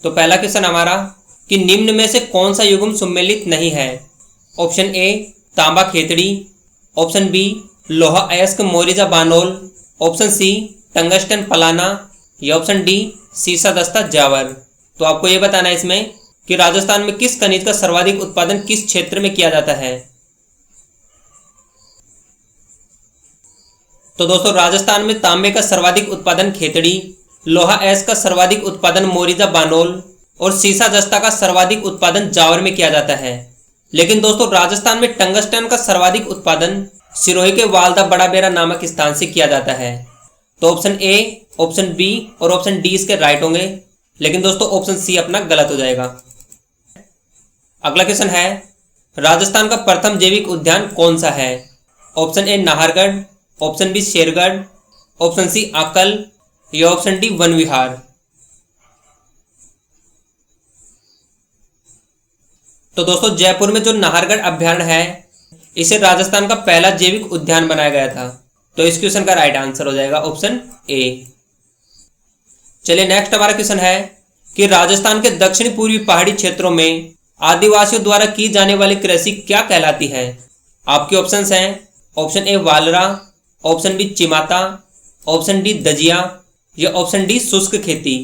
तो पहला क्वेश्चन हमारा कि निम्न में से कौन सा युग्म सुमेलित नहीं है। ऑप्शन ए तांबा खेतड़ी, ऑप्शन बी लोहा अयस्क मोरिजा बानोल, ऑप्शन सी टंगस्टन पलाना या ऑप्शन डी सीसा दस्ता जावर। तो आपको यह बताना है इसमें कि राजस्थान में किस खनिज का सर्वाधिक उत्पादन किस क्षेत्र में किया जाता है। तो दोस्तों राजस्थान में तांबे का सर्वाधिक उत्पादन खेतड़ी, लोहा अयस्क का सर्वाधिक उत्पादन मोरिजा बानोल और सीसा दस्ता का सर्वाधिक उत्पादन जावर में किया जाता है। लेकिन दोस्तों राजस्थान में टंगस्टन का सर्वाधिक उत्पादन सिरोही के वालदा बड़ा बेरा नामक स्थान से किया जाता है। तो ऑप्शन ए, ऑप्शन बी और ऑप्शन डी इसके राइट होंगे, लेकिन दोस्तों ऑप्शन सी अपना गलत हो जाएगा। अगला क्वेश्चन है राजस्थान का प्रथम जैविक उद्यान कौन सा है। Option A Nahargarh, option B Shergarh, option C Akal या ऑप्शन डी वन विहार। तो दोस्तों जयपुर में जो नाहरगढ़ अभ्यारण्य है इसे राजस्थान का पहला जैविक उद्यान बनाया गया था। तो इस क्वेश्चन का राइट आंसर हो जाएगा ऑप्शन ए। चलिए नेक्स्ट हमारा क्वेश्चन है कि राजस्थान के दक्षिण पूर्वी पहाड़ी क्षेत्रों में आदिवासियों द्वारा की जाने वाली कृषि क्या कहलाती है। आपके ऑप्शंस हैं ऑप्शन ए वालरा, ऑप्शन बी चिमाता, ऑप्शन डी दजिया या ऑप्शन डी शुष्क खेती।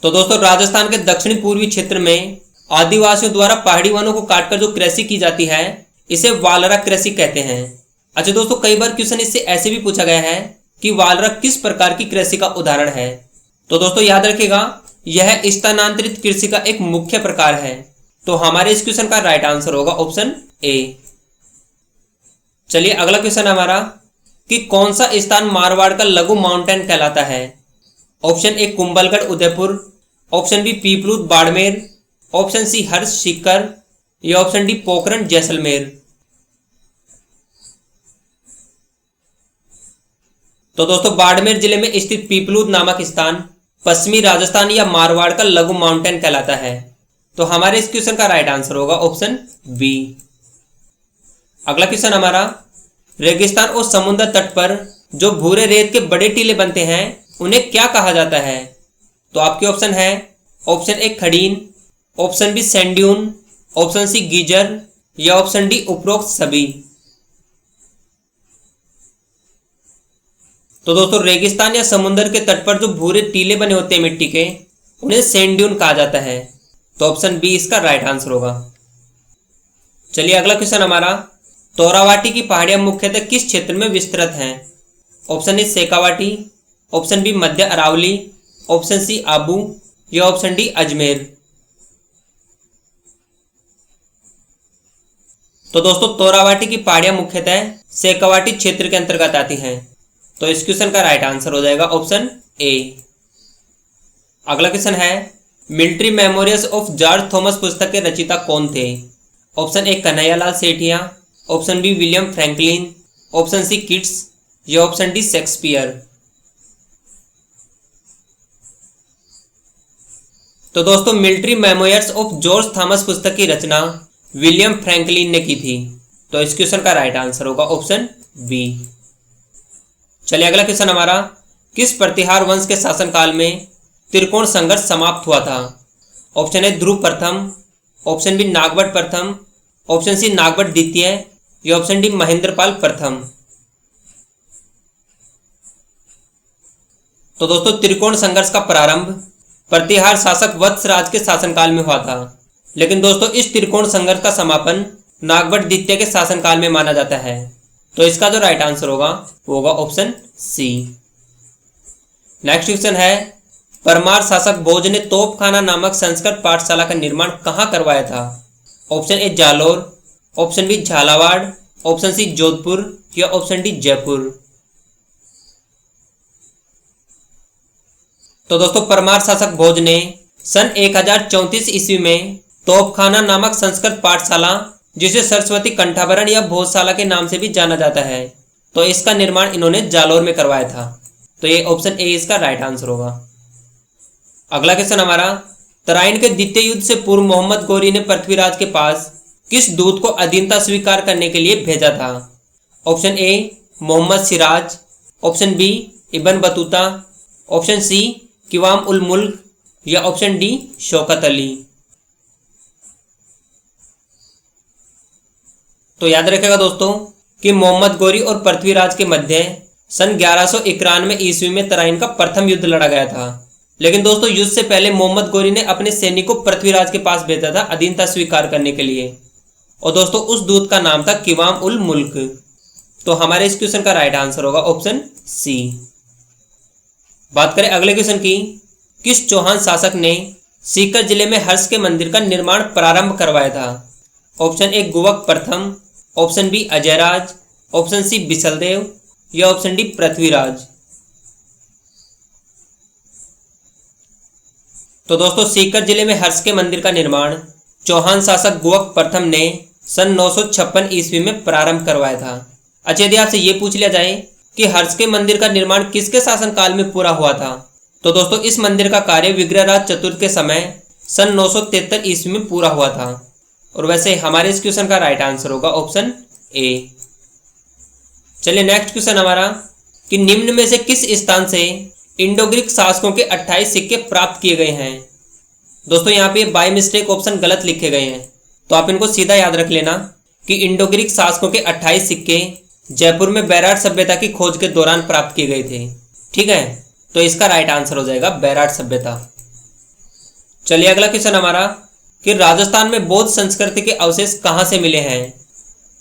तो दोस्तों राजस्थान के दक्षिण पूर्वी क्षेत्र में आदिवासियों द्वारा पहाड़ी वनों को काटकर जो कृषि की जाती है इसे वालरा कृषि कहते हैं। अच्छा दोस्तों कई बार क्वेश्चन इससे ऐसे भी पूछा गया है कि वालरा किस प्रकार की कृषि का उदाहरण है। तो दोस्तों याद रखिएगा यह स्थानांतरित कृषि का एक मुख्य प्रकार है। तो हमारे इस क्वेश्चन का राइट आंसर होगा ऑप्शन ए। चलिए अगला क्वेश्चन हमारा कि कौन सा स्थान मारवाड़ का लघु माउंटेन कहलाता है। Option A Kumbhalgarh Udaipur, option B Piplud Barmer, option C Harsh Sikar या ऑप्शन डी पोखरण जैसलमेर। तो दोस्तों बाड़मेर जिले में स्थित पीपलूद नामक स्थान पश्चिमी राजस्थान या मारवाड़ का लघु माउंटेन कहलाता है। तो हमारे इस क्वेश्चन का राइट आंसर होगा ऑप्शन बी। अगला क्वेश्चन हमारा रेगिस्तान और समुद्र तट पर जो भूरे रेत के बड़े टीले बनते हैं उन्हें क्या कहा जाता है। तो आपके ऑप्शन है ऑप्शन ए खड़ीन, option B sand dune, option C geyser या ऑप्शन डी उपरोक्त सभी। तो दोस्तों रेगिस्तान या समुद्र के तट पर जो भूरे टीले बने होते हैं मिट्टी के उन्हें सैंड्यून कहा जाता है। तो ऑप्शन बी इसका राइट आंसर होगा। चलिए अगला क्वेश्चन हमारा तोरावाटी की पहाड़ियां मुख्यतः किस क्षेत्र में विस्तृत हैं। Option A Shekhawati, option B मध्य अरावली, ऑप्शन सी आबू या ऑप्शन डी अजमेर। तो दोस्तों तोरावाटी की पहाड़ियां मुख्यतः शेखावाटी क्षेत्र के अंतर्गत आती हैं। तो इस क्वेश्चन का राइट आंसर हो जाएगा ऑप्शन ए। अगला क्वेश्चन है military memorials of George Thomas पुस्तक के रचयिता कौन थे। Option A Kanhaiyalal Sethia, option B William Franklin, option C Keats या ऑप्शन डी शेक्सपियर। तो दोस्तों military memoirs of George Thomas पुस्तक की रचना विलियम फ्रैंकलिन ने की थी। तो इस क्वेश्चन का राइट आंसर होगा ऑप्शन बी। चलिए अगला क्वेश्चन हमारा किस प्रतिहार वंश के शासनकाल में त्रिकोण संघर्ष समाप्त हुआ था। ऑप्शन ए ध्रुव प्रथम, ऑप्शन बी नागभट्ट प्रथम, ऑप्शन सी नागभट्ट द्वितीय या ऑप्शन डी महेंद्रपाल प्रथम। तो दोस्तों त्रिकोण संघर्ष का प्रारंभ प्रतिहार शासक वत्सराज के शासनकाल में हुआ था, लेकिन दोस्तों इस त्रिकोण संघर्ष का समापन नागभट्ट द्वितीय के शासनकाल में माना जाता है। तो इसका जो राइट आंसर होगा वो होगा ऑप्शन सी। नेक्स्ट क्वेश्चन है परमार शासक भोज ने तोपखाना नामक संस्कृत पाठशाला का निर्माण कहाँ करवाया था। Option A Jalore, option B Jhalawar, option C Jodhpur या ऑप्शन डी जयपुर। तो दोस्तों परमार शासक भोज ने सन 1034 ईस्वी में तोपखाना नामक संस्कृत पाठशाला जिसे सरस्वती कंठाभरण या भोजशाला के नाम से भी जाना जाता है, तो इसका निर्माण इन्होंने जालोर में करवाया था। तो ये ऑप्शन ए इसका राइट आंसर होगा। अगला क्वेश्चन हमारा तराइन के द्वितीय युद्ध से पूर्व मोहम्मद गौरी ने पृथ्वीराज के पास किस दूत को अधीनता स्वीकार करने के लिए भेजा था। Option A Mohammad Siraj, option B Ibn Battuta option C Qiwam ul Mulk या ऑप्शन डी शौकत अली। तो याद रखेगा दोस्तों कि मोहम्मद गौरी और पृथ्वीराज के मध्य सन 1191 ईस्वी में तराइन का प्रथम युद्ध लड़ा गया था। लेकिन दोस्तों युद्ध से पहले मोहम्मद गौरी ने अपने सैनिक को पृथ्वीराज के पास भेजा था अधीनता स्वीकार करने के लिए, और दोस्तों उस दूत का नाम था किवाम उल मुल्क। तो हमारे इस क्वेश्चन का राइट आंसर होगा ऑप्शन सी। बात करें अगले क्वेश्चन की, किस चौहान शासक ने सीकर जिले में हर्ष के मंदिर का निर्माण प्रारंभ करवाया था? ऑप्शन ए गुवक प्रथम, option B Ajayraj, option C Bisaldev या ऑप्शन डी पृथ्वीराज। तो दोस्तों सीकर जिले में हर्ष के मंदिर का निर्माण चौहान शासक गुवक प्रथम ने सन 956 ईस्वी में प्रारंभ करवाया था। अच्छा, यदि आपसे ये पूछ लिया जाए कि हर्ष के मंदिर का निर्माण किसके शासनकाल में पूरा हुआ था, तो दोस्तों इस मंदिर का कार्य विग्रहराज चतुर्थ के समय सन 973 ईस्वी में पूरा हुआ था। और वैसे हमारे इस क्वेश्चन का राइट आंसर होगा ऑप्शन ए। चलिए नेक्स्ट क्वेश्चन हमारा कि निम्न में से किस स्थान से इंडो ग्रीक शासकों के 28 सिक्के प्राप्त किए गए हैं? दोस्तों यहाँ पे बाय मिस्टेक ऑप्शन गलत लिखे गए हैं, तो आप इनको सीधा याद रख लेना कि इंडो ग्रीक शासकों के 28 सिक्के जयपुर में बैराट सभ्यता की खोज के दौरान प्राप्त किए गए थे। ठीक है, तो इसका राइट आंसर हो जाएगा बैराट सभ्यता। चलिए अगला क्वेश्चन हमारा कि राजस्थान में बौद्ध संस्कृति के अवशेष कहाँ से मिले हैं?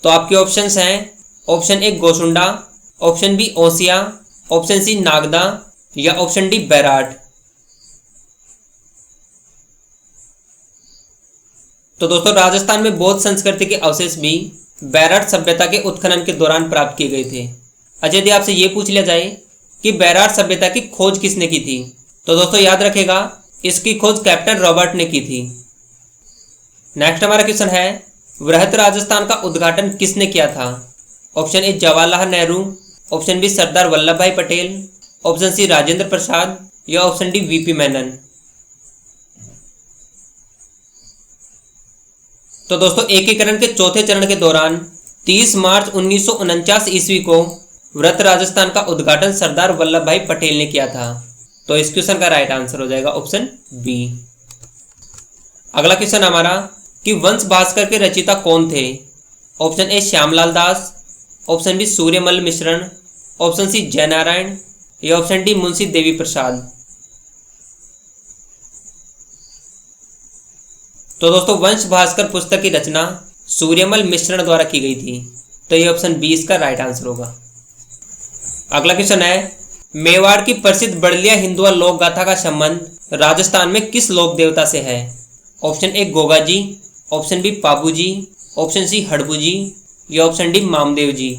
तो आपके ऑप्शंस हैं option A Ghosunda, option B Osian, option C Nagda या ऑप्शन डी बैराट। तो दोस्तों राजस्थान में बौद्ध संस्कृति के अवशेष भी बैराट सभ्यता के उत्खनन के दौरान प्राप्त किए गए थे। अच्छा, यदि आपसे ये पूछ लिया जाए कि बैराट सभ्यता की खोज किसने की थी, तो दोस्तों याद रखेगा इसकी खोज कैप्टन रॉबर्ट ने की थी। नेक्स्ट हमारा क्वेश्चन है वृहत राजस्थान का उद्घाटन किसने किया था? Option A Jawaharlal Nehru, option B Sardar Vallabh Bhai Patel, option C Rajendra Prasad या ऑप्शन डी वीपी मेनन। तो दोस्तों एकीकरण के चौथे चरण के दौरान 30 मार्च 1949 ईस्वी को वृहत राजस्थान का उद्घाटन सरदार वल्लभ भाई पटेल ने किया था। तो इस क्वेश्चन का राइट आंसर हो जाएगा ऑप्शन बी। अगला क्वेश्चन हमारा कि वंश भास्कर के रचयिता कौन थे? Option A Shyamlal Das, option B Suryamal Mishran, option C Jaynarayan या ऑप्शन डी मुंशी देवी प्रसाद। तो दोस्तों वंश भास्कर पुस्तक की रचना सूर्यमल मिश्रण द्वारा की गई थी, तो ये ऑप्शन बी इसका राइट आंसर होगा। अगला क्वेश्चन है मेवाड़ की प्रसिद्ध बड़लिया हिंदुआ लोक गाथा का संबंध राजस्थान में किस लोक देवता से है? Option A Goga ji, option B Pabu ji, option C Harbu ji या ऑप्शन डी मामदेव जी।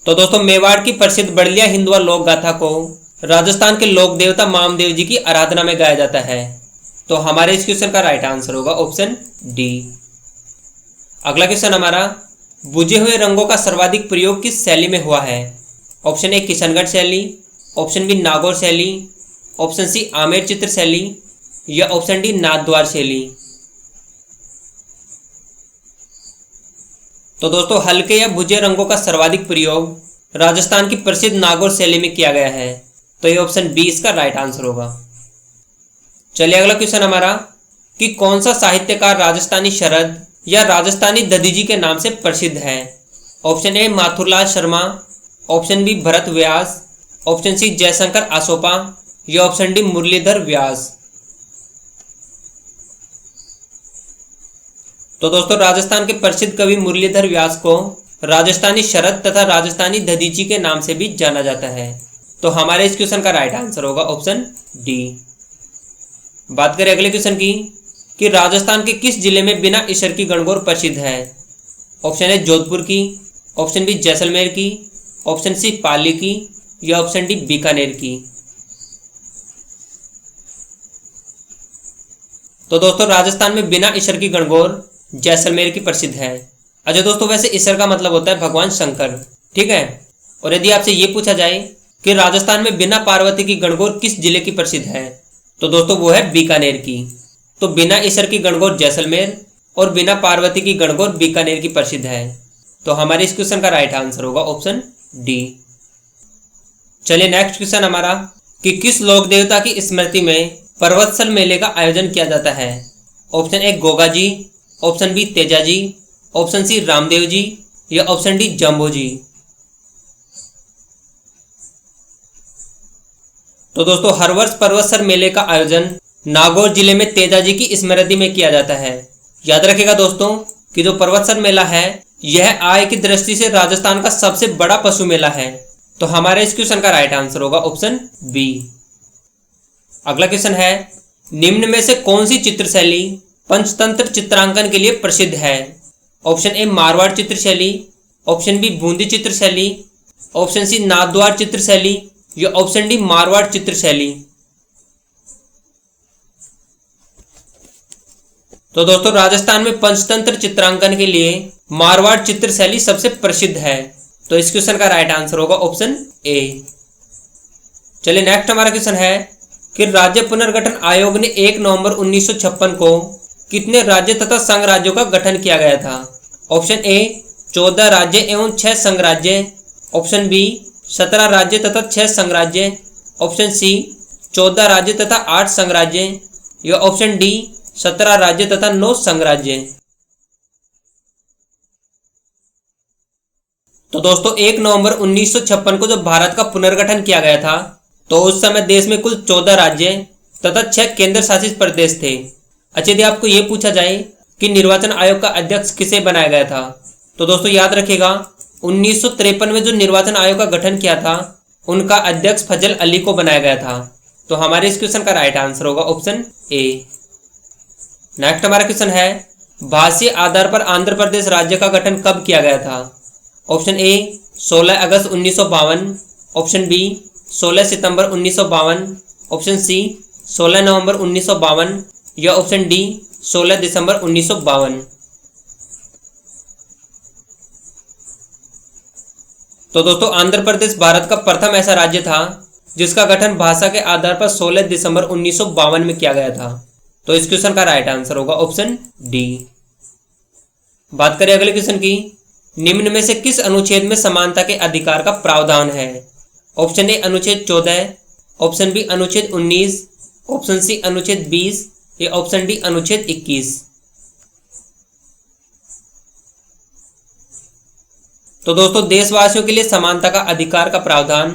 तो दोस्तों मेवाड़ की प्रसिद्ध बड़लिया हिंदुआ लोक गाथा को राजस्थान के लोक देवता मामदेव जी की आराधना में गाया जाता है। तो हमारे इस क्वेश्चन का राइट आंसर होगा ऑप्शन डी। अगला क्वेश्चन हमारा बुझे हुए रंगों का सर्वाधिक प्रयोग किस शैली में हुआ है? ऑप्शन ए किशनगढ़ शैली, ऑप्शन बी नागौर शैली, ऑप्शन सी आमेर चित्र शैली या ऑप्शन डी नाथद्वार शैली। तो दोस्तों हल्के या बुझे रंगों का सर्वाधिक प्रयोग राजस्थान की प्रसिद्ध नागौर शैली में किया गया है, तो ये ऑप्शन बी इसका राइट आंसर होगा। चलिए अगला क्वेश्चन हमारा कि कौन सा साहित्यकार राजस्थानी शरद या राजस्थानी दधीजी के नाम से प्रसिद्ध है? Option A Mathurlal Sharma, option B Bharat Vyas, option C Jaishankar Asopa या ऑप्शन डी मुरलीधर व्यास। तो दोस्तों राजस्थान के प्रसिद्ध कवि मुरलीधर व्यास को राजस्थानी शरद तथा राजस्थानी दधीची के नाम से भी जाना जाता है। तो हमारे इस क्वेश्चन का राइट आंसर होगा ऑप्शन डी। बात करें अगले क्वेश्चन की कि राजस्थान के किस जिले में बिना ईसर की गणगौर प्रसिद्ध है? ऑप्शन ए जोधपुर की, ऑप्शन बी जैसलमेर की, ऑप्शन सी पाली की या ऑप्शन डी बीकानेर की। तो दोस्तों राजस्थान में बिना ईसर की गणगौर जैसलमेर की प्रसिद्ध है। अच्छा दोस्तों वैसे ईसर का मतलब होता है भगवान शंकर, ठीक है। और यदि आपसे ये पूछा जाए कि राजस्थान में बिना पार्वती की गणगौर किस जिले की प्रसिद्ध है, तो दोस्तों वो है बीकानेर की। तो बिना ईसर की गणगौर जैसलमेर और बिना पार्वती की गणगौर बीकानेर की प्रसिद्ध है। तो हमारे इस क्वेश्चन का राइट आंसर होगा ऑप्शन डी। चलिए नेक्स्ट क्वेश्चन हमारा कि किस लोक देवता की स्मृति में पर्वतसल मेले का आयोजन किया जाता है। Option A Goga ji, option B Teja ji, option C Ramdev ji या ऑप्शन डी जम्बो जी। तो दोस्तों हर वर्ष पर्वतसर मेले का आयोजन नागौर जिले में तेजा जी की स्मृति में किया जाता है। याद रखिएगा दोस्तों कि जो पर्वतसर मेला है यह आय की दृष्टि से राजस्थान का सबसे बड़ा पशु मेला है। तो हमारे इस क्वेश्चन का राइट आंसर होगा ऑप्शन बी। अगला क्वेश्चन है निम्न में से कौन सी चित्र शैली पंचतंत्र चित्रांकन के लिए प्रसिद्ध है। ऑप्शन ए मारवाड़ चित्र शैली, ऑप्शन बी बूंदी चित्र शैली, ऑप्शन सी नाथद्वार चित्र शैली या ऑप्शन डी मारवाड़ चित्र शैली। तो दोस्तों राजस्थान में पंचतंत्र चित्रांकन के लिए मारवाड़ चित्र शैली सबसे प्रसिद्ध है। तो इस क्वेश्चन का राइट आंसर होगा ऑप्शन ए। चलिए नेक्स्ट हमारा क्वेश्चन है कि राज्य पुनर्गठन आयोग ने 1 नवंबर 1956 को कितने राज्य तथा संघ राज्यों का गठन किया गया था। ऑप्शन ए 14 राज्य एवं 6 संघ राज्य, ऑप्शन बी 17 राज्य तथा 6 संघ राज्य, ऑप्शन सी 14 राज्य तथा 8 संघ राज्य या ऑप्शन डी 17 राज्य तथा 9 संघ राज्य। तो दोस्तों 1 नवंबर 1956 को जब भारत का पुनर्गठन किया गया था तो उस समय देश में कुल 14 राज्य तथा 6 केंद्र शासित प्रदेश थे। अच्छा यदि आपको यह पूछा जाए कि निर्वाचन आयोग का अध्यक्ष किसे बनाया गया था तो दोस्तों याद रखिएगा 1953 में जो निर्वाचन आयोग का गठन किया था उनका अध्यक्ष फजल अली को बनाया गया था। तो हमारे इस क्वेश्चन का राइट आंसर होगा ऑप्शन ए। नेक्स्ट हमारा क्वेश्चन है भाषीय आधार पर आंध्र प्रदेश राज्य का गठन कब किया गया था। ऑप्शन ए 16 अगस्त 1952, ऑप्शन बी 16 सितंबर 1952, ऑप्शन सी 16 नवंबर 1952 या ऑप्शन डी 16 दिसंबर 1952। तो दोस्तों आंध्र प्रदेश भारत का प्रथम ऐसा राज्य था जिसका गठन भाषा के आधार पर 16 दिसंबर 1952 में किया गया था। तो इस क्वेश्चन का राइट आंसर होगा ऑप्शन डी। बात करें अगले क्वेश्चन की, निम्न में से किस अनुच्छेद में समानता के अधिकार का प्रावधान है। ऑप्शन ए अनुच्छेद 14, ऑप्शन बी अनुच्छेद 19, ऑप्शन सी अनुच्छेद 20 या ऑप्शन डी अनुच्छेद 21। तो दोस्तों देशवासियों के लिए समानता का अधिकार का प्रावधान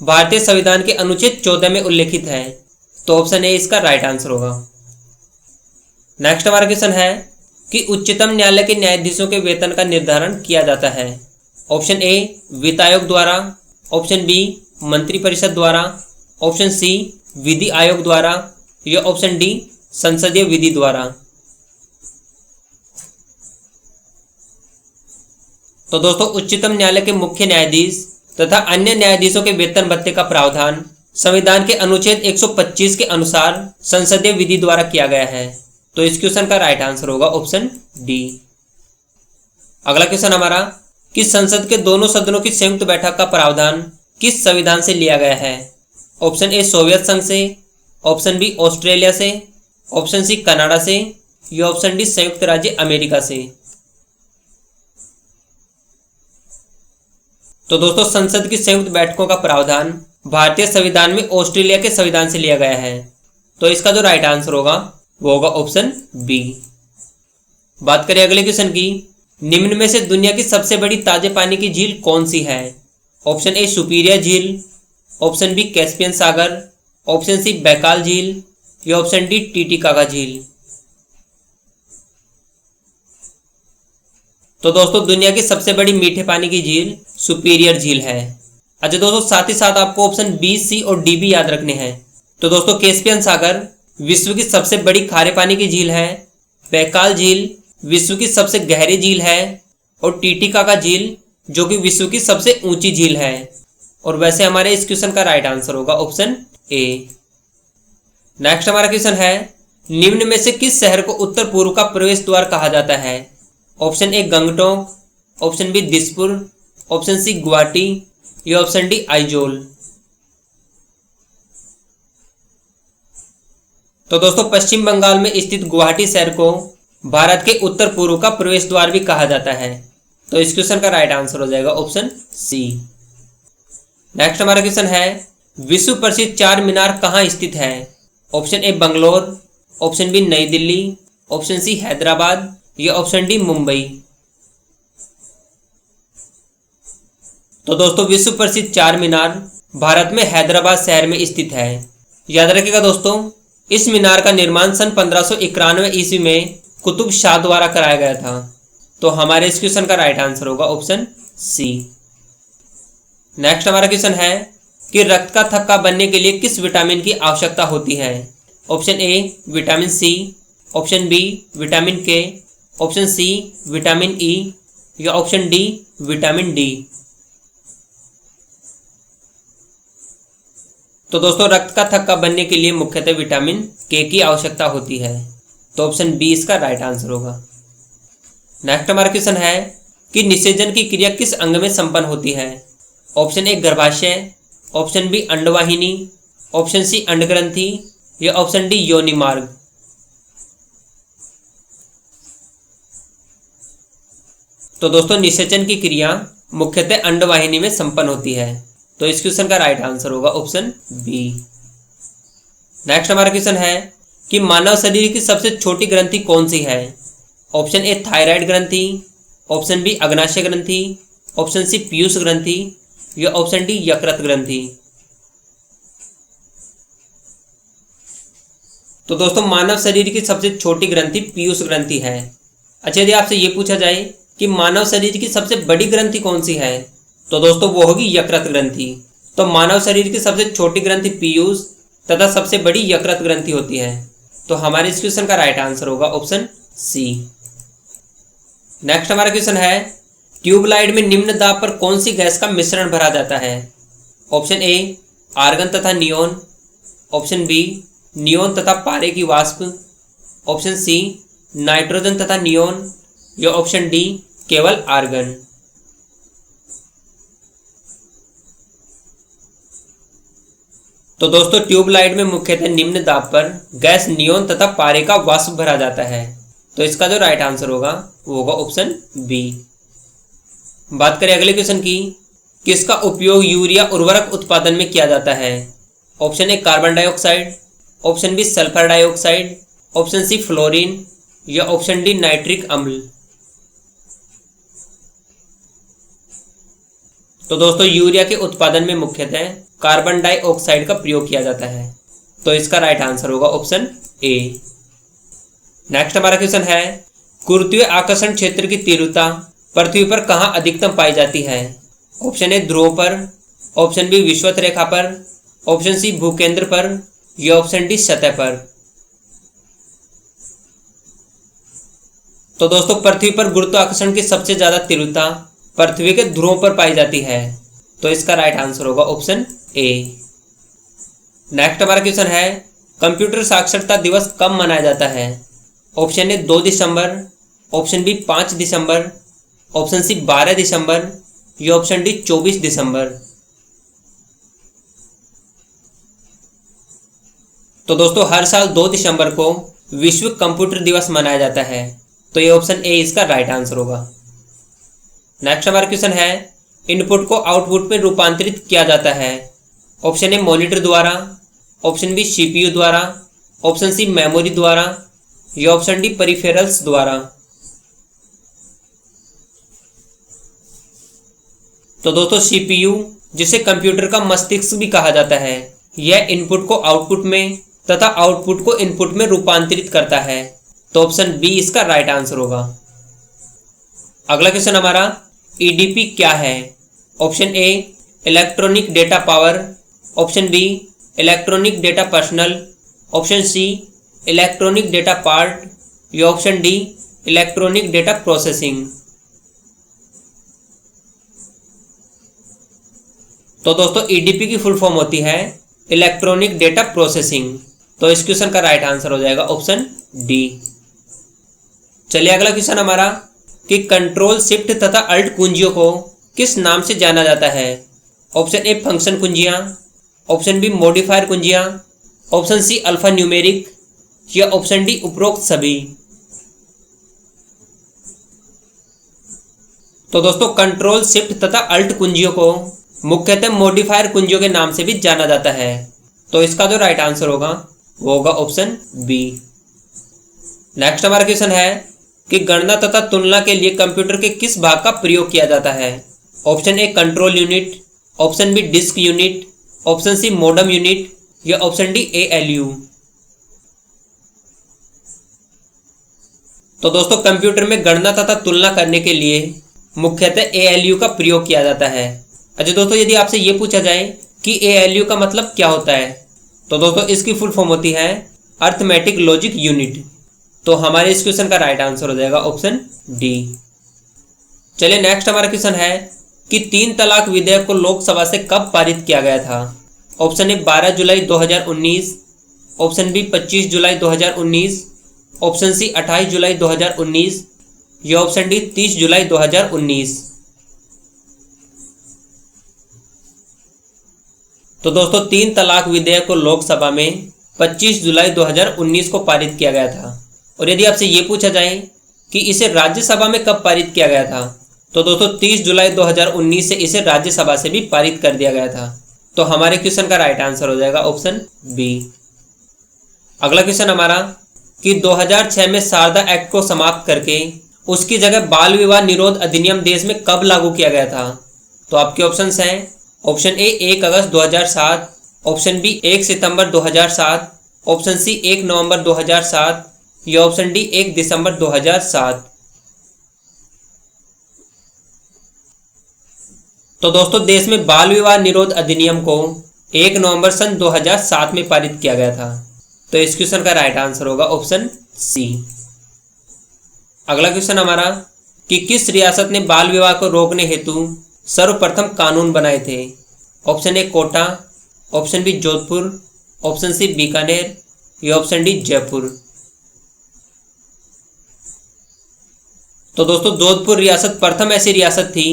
भारतीय संविधान के अनुच्छेद 14 में उल्लेखित है। तो ऑप्शन ए इसका राइट आंसर होगा। नेक्स्ट हमारा क्वेश्चन है कि उच्चतम न्यायालय के न्यायाधीशों के वेतन का निर्धारण किया जाता है। ऑप्शन ए वित्त आयोग द्वारा, ऑप्शन बी मंत्रिपरिषद द्वारा, ऑप्शन सी विधि आयोग द्वारा या ऑप्शन डी संसदीय विधि द्वारा। तो दोस्तों उच्चतम न्यायालय के मुख्य न्यायाधीश तथा अन्य न्यायाधीशों के वेतन भत्ते का प्रावधान संविधान के अनुच्छेद 125 के अनुसार संसदीय विधि द्वारा किया गया है। तो इस क्वेश्चन का राइट आंसर होगा ऑप्शन डी। अगला क्वेश्चन हमारा कि संसद के दोनों सदनों की संयुक्त बैठक का प्रावधान किस संविधान से लिया गया है। ऑप्शन ए सोवियत संघ से, ऑप्शन बी ऑस्ट्रेलिया से, ऑप्शन सी कनाडा से या ऑप्शन डी संयुक्त राज्य अमेरिका से। तो दोस्तों संसद की संयुक्त बैठकों का प्रावधान भारतीय संविधान में ऑस्ट्रेलिया के संविधान से लिया गया है। तो इसका जो राइट आंसर होगा वो होगा ऑप्शन बी। बात करें अगले क्वेश्चन की, निम्न में से दुनिया की सबसे बड़ी ताजे पानी की झील कौन सी है। ऑप्शन ए सुपीरिया झील, ऑप्शन बी कैस्पियन सागर, ऑप्शन सी बैकाल झील या ऑप्शन डी टीटीकाका झील। तो दोस्तों दुनिया की सबसे बड़ी मीठे पानी की झील सुपीरियर झील है। अच्छा दोस्तों साथ ही साथ आपको ऑप्शन बी, सी और डी भी याद रखने हैं। तो दोस्तों कैस्पियन सागर विश्व की सबसे बड़ी खारे पानी की झील है, बैकाल झील विश्व की सबसे गहरी झील है और टीटीकाका झील जो कि विश्व की सबसे ऊंची झील है। और वैसे हमारे इस क्वेश्चन का राइट आंसर होगा ऑप्शन ए। नेक्स्ट हमारा क्वेश्चन है निम्न में से किस शहर को उत्तर पूर्व का प्रवेश द्वार कहा जाता है। Option A Gangtok, option B Dispur, option C Guwahati या ऑप्शन डी आइजोल। तो दोस्तों पश्चिम बंगाल में स्थित गुवाहाटी शहर को भारत के उत्तर पूर्व का प्रवेश द्वार भी कहा जाता है। तो इस क्वेश्चन का राइट आंसर हो जाएगा ऑप्शन सी। नेक्स्ट हमारा क्वेश्चन है, विश्व प्रसिद्ध चार मीनार कहाँ स्थित है? Option A Bangalore, option B New Delhi, option C Hyderabad या ऑप्शन डी मुंबई। तो दोस्तों विश्व प्रसिद्ध चार मीनार भारत में हैदराबाद शहर में स्थित है। याद रखिएगा दोस्तों, इस मीनार का निर्माण सन 1591 ईस्वी में कुतुब शाह द्वारा कराया गया था। तो हमारे इस क्वेश्चन का राइट आंसर होगा ऑप्शन सी। नेक्स्ट हमारा क्वेश्चन है कि रक्त का थक्का बनने के लिए किस विटामिन की आवश्यकता होती है? Option A vitamin C, option B vitamin K, option C vitamin E या ऑप्शन डी विटामिन डी। तो दोस्तों रक्त का थक्का बनने के लिए मुख्यतः विटामिन के की आवश्यकता होती है। तो ऑप्शन बी इसका राइट आंसर होगा। नेक्स्ट हमारा क्वेश्चन है कि निषेचन की क्रिया किस अंग में संपन्न होती है? ऑप्शन ए गर्भाशय, ऑप्शन बी अंडवाहिनी, ऑप्शन सी अंडग्रंथि या ऑप्शन डी योनि मार्ग। तो दोस्तों निषेचन की क्रिया मुख्यतः अंडवाहिनी में संपन्न होती है। तो इस क्वेश्चन का राइट आंसर होगा ऑप्शन बी। नेक्स्ट हमारा क्वेश्चन है कि मानव शरीर की सबसे छोटी ग्रंथि कौन सी है? ऑप्शन ए थायराइड ग्रंथि, ऑप्शन बी अग्नाशय ग्रंथि, ऑप्शन सी पीयूष ग्रंथि या ऑप्शन डी यकृत ग्रंथि। तो दोस्तों मानव शरीर की सबसे छोटी ग्रंथि पीयूष ग्रंथि है। अच्छा, यदि आपसे ये पूछा जाए कि मानव शरीर की सबसे बड़ी ग्रंथि कौन सी है, तो दोस्तों वो होगी यकृत ग्रंथि। तो मानव शरीर की सबसे छोटी ग्रंथि पीयूष तथा सबसे बड़ी यकृत ग्रंथि होती है। तो हमारे इस क्वेश्चन का राइट आंसर होगा ऑप्शन सी। नेक्स्ट हमारा क्वेश्चन है, ट्यूबलाइट में निम्न दाब पर कौन सी गैस का मिश्रण भरा जाता है? ऑप्शन ए आर्गन तथा नियोन, ऑप्शन बी नियोन तथा पारे की वाष्प, ऑप्शन सी नाइट्रोजन तथा नियोन या ऑप्शन डी केवल आर्गन। तो दोस्तों ट्यूबलाइट में मुख्यतः निम्न दाब पर गैस नियोन तथा पारे का वाष्प भरा जाता है। तो इसका जो राइट आंसर होगा वो होगा ऑप्शन बी। बात करें अगले क्वेश्चन की, किसका उपयोग यूरिया उर्वरक उत्पादन में किया जाता है? Option A carbon dioxide, option B sulphur dioxide, option C fluorine या ऑप्शन डी नाइट्रिक अम्ल। तो दोस्तों यूरिया के उत्पादन में मुख्यतः कार्बन डाइऑक्साइड का प्रयोग किया जाता है। तो इसका राइट आंसर होगा ऑप्शन ए। नेक्स्ट हमारा क्वेश्चन है, गुरुत्वीय आकर्षण क्षेत्र की तीव्रता पृथ्वी पर कहाँ अधिकतम पाई जाती है? ऑप्शन ए ध्रुव पर, ऑप्शन बी विषुवत रेखा पर, ऑप्शन सी भूकेंद्र पर या ऑप्शन डी सतह पर। तो दोस्तों पृथ्वी पर गुरुत्वाकर्षण की सबसे ज्यादा तीव्रता पृथ्वी के ध्रुवों पर पाई जाती है। तो इसका राइट आंसर होगा ऑप्शन ए। नेक्स्ट हमारा क्वेश्चन है, कंप्यूटर साक्षरता दिवस कब मनाया जाता है? ऑप्शन ए 2 दिसंबर, ऑप्शन बी 5 दिसंबर, ऑप्शन सी 12 दिसंबर या ऑप्शन डी 24 दिसंबर। तो दोस्तों हर साल 2 दिसंबर को विश्व कंप्यूटर दिवस मनाया जाता है। तो ये ऑप्शन ए इसका राइट आंसर होगा। नेक्स्ट हमारा क्वेश्चन है, इनपुट को आउटपुट में रूपांतरित किया जाता है। ऑप्शन ए मॉनिटर द्वारा, ऑप्शन बी सीपीयू द्वारा, ऑप्शन सी मेमोरी द्वारा या ऑप्शन डी परिफेरल्स द्वारा। तो दोस्तों सीपीयू जिसे कंप्यूटर का मस्तिष्क भी कहा जाता है, यह इनपुट को आउटपुट में तथा आउटपुट को इनपुट में रूपांतरित करता है। तो ऑप्शन बी इसका राइट आंसर होगा। अगला क्वेश्चन हमारा, ईडीपी क्या है? Option A electronic data power, option B electronic data personal, option C electronic data part या option D electronic data processing. तो दोस्तों ईडीपी की फुल फॉर्म होती है इलेक्ट्रॉनिक डेटा प्रोसेसिंग। तो इस क्वेश्चन का राइट आंसर हो जाएगा ऑप्शन डी। चलिए अगला क्वेश्चन हमारा कि कंट्रोल शिफ्ट तथा अल्ट कुंजियों को किस नाम से जाना जाता है? ऑप्शन ए फंक्शन कुंजियां, ऑप्शन बी मॉडिफायर कुंजियां, ऑप्शन सी अल्फा न्यूमेरिक या ऑप्शन डी उपरोक्त सभी। तो दोस्तों कंट्रोल शिफ्ट तथा अल्ट कुंजियों को मुख्यतः मॉडिफायर कुंजियों के नाम से भी जाना जाता है। तो इसका जो राइट आंसर होगा वो होगा ऑप्शन बी। नेक्स्ट हमारा क्वेश्चन है कि गणना तथा तुलना के लिए कंप्यूटर के किस भाग का प्रयोग किया जाता है। Option A control unit, option B disk unit, option C modem unit या ऑप्शन डी एएलयू। तो दोस्तों कंप्यूटर में गणना तथा तुलना करने के लिए मुख्यतः एएलयू का प्रयोग किया जाता है। अच्छा दोस्तों, यदि आपसे ये पूछा जाए कि एएलयू का मतलब क्या होता है, तो दोस्तों इसकी फुल फॉर्म होती है अर्थमेटिक लॉजिक यूनिट। तो हमारे इस क्वेश्चन का राइट आंसर हो जाएगा ऑप्शन डी। चलिए नेक्स्ट हमारा क्वेश्चन है कि 3 तलाक विधेयक को लोकसभा से कब पारित किया गया था। ऑप्शन ए 12 जुलाई 2019, ऑप्शन बी 25 जुलाई 2019, ऑप्शन सी 28 जुलाई 2019 या ऑप्शन डी 30 जुलाई 2019। तो दोस्तों 3 तलाक विधेयक को लोकसभा में 25 जुलाई 2019 को पारित किया गया था। और यदि आपसे ये पूछा जाए कि इसे राज्यसभा में कब पारित किया गया था, तो दोस्तों 30 जुलाई 2019 से इसे राज्यसभा से भी पारित कर दिया गया था। तो हमारे क्वेश्चन का राइट आंसर हो जाएगा ऑप्शन बी। अगला क्वेश्चन हमारा कि 2006 में शारदा एक्ट को समाप्त करके उसकी जगह बाल विवाह निरोध अधिनियम देश में कब लागू किया गया था। तो आपके ऑप्शंस हैं ऑप्शन ए 1 अगस्त 2007, ऑप्शन बी 1 सितंबर 2007, ऑप्शन सी 1 नवंबर 2007 या ऑप्शन डी 1 दिसंबर 2007। तो दोस्तों देश में बाल विवाह निरोध अधिनियम को 1 नवंबर सन 2007 में पारित किया गया था। तो इस क्वेश्चन का राइट आंसर होगा ऑप्शन सी। अगला क्वेश्चन हमारा कि किस रियासत ने बाल विवाह को रोकने हेतु सर्वप्रथम कानून बनाए थे। Option A Kota, option B Jodhpur, option C Bikaner या ऑप्शन डी जयपुर। तो दोस्तों जोधपुर रियासत प्रथम ऐसी रियासत थी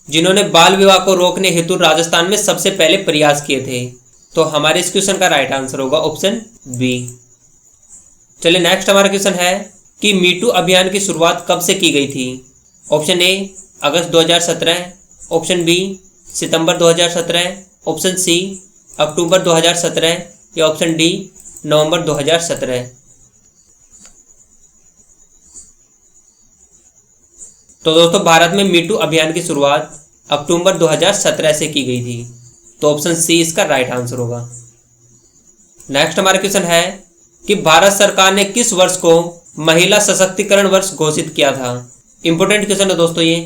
जिन्होंने बाल विवाह को रोकने हेतु राजस्थान में सबसे पहले प्रयास किए थे। तो हमारे इस क्वेश्चन का राइट आंसर होगा ऑप्शन बी। चलिए नेक्स्ट हमारा क्वेश्चन है कि मीटू अभियान की शुरुआत कब से की गई थी। ऑप्शन ए अगस्त 2017, ऑप्शन बी सितंबर 2017, ऑप्शन सी अक्टूबर 2017 या ऑप्शन डी नवंबर 2017। तो दोस्तों भारत में मीटू अभियान की शुरुआत अक्टूबर 2017 से की गई थी। तो ऑप्शन सी इसका राइट आंसर होगा। नेक्स्ट हमारा क्वेश्चन है कि भारत सरकार ने किस वर्ष को महिला सशक्तिकरण वर्ष घोषित किया था। इंपॉर्टेंट क्वेश्चन है दोस्तों ये।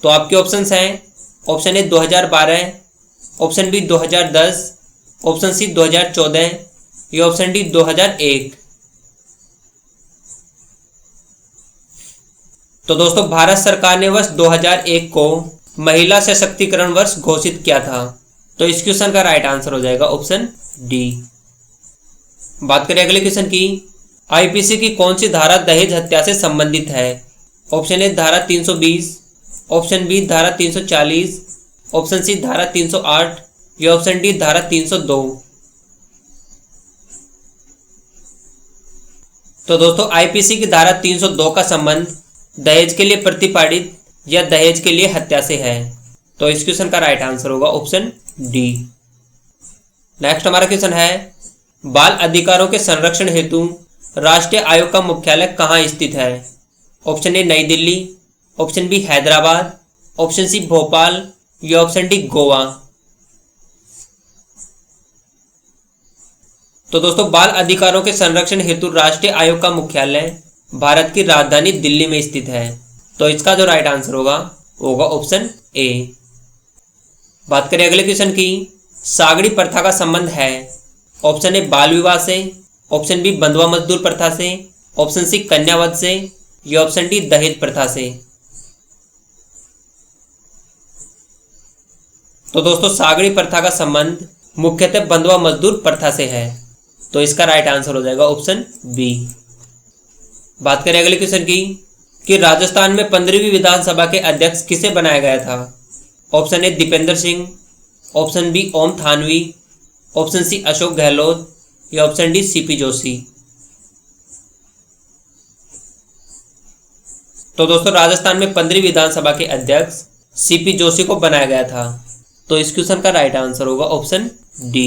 तो आपके ऑप्शंस हैं option A 2012, option B 2010, option C 2014 या ऑप्शन डी 2001। तो दोस्तों भारत सरकार ने वर्ष 2001 को महिला सशक्तिकरण वर्ष घोषित किया था। तो इस क्वेश्चन का राइट आंसर हो जाएगा ऑप्शन डी। बात करें अगले क्वेश्चन की, आईपीसी की कौन सी धारा दहेज हत्या से संबंधित है। ऑप्शन ए धारा 320, ऑप्शन बी धारा 340, ऑप्शन सी धारा 308 या ऑप्शन डी धारा 302। तो दोस्तों आईपीसी की धारा 302 का संबंध दहेज के लिए प्रतिपादित या दहेज के लिए हत्या से है। तो इस क्वेश्चन का राइट आंसर होगा ऑप्शन डी। नेक्स्ट हमारा क्वेश्चन है बाल अधिकारों के संरक्षण हेतु राष्ट्रीय आयोग का मुख्यालय कहाँ स्थित है। Option A New Delhi, option B Hyderabad, option C Bhopal या ऑप्शन डी गोवा। तो दोस्तों बाल अधिकारों के संरक्षण हेतु राष्ट्रीय आयोग का मुख्यालय भारत की राजधानी दिल्ली में स्थित है। तो इसका जो राइट आंसर होगा ऑप्शन ए। बात करें अगले क्वेश्चन की, सागड़ी प्रथा का संबंध है। ऑप्शन ए बाल विवाह से, ऑप्शन बी बंधुआ मजदूर प्रथा से, ऑप्शन सी कन्यावध से या ऑप्शन डी दहेज प्रथा से। तो दोस्तों सागड़ी प्रथा का संबंध मुख्यतः बंधुआ मजदूर प्रथा से है। तो इसका राइट आंसर हो जाएगा ऑप्शन बी। बात करें अगले क्वेश्चन की कि राजस्थान में 15वीं विधानसभा के अध्यक्ष किसे बनाया गया था। Option A Dipendra Singh, option B Om Thanvi, option C Ashok Gehlot या ऑप्शन डी सीपी जोशी। तो दोस्तों राजस्थान में 15वीं विधानसभा के अध्यक्ष सीपी जोशी को बनाया गया था। तो इस क्वेश्चन का राइट आंसर होगा ऑप्शन डी।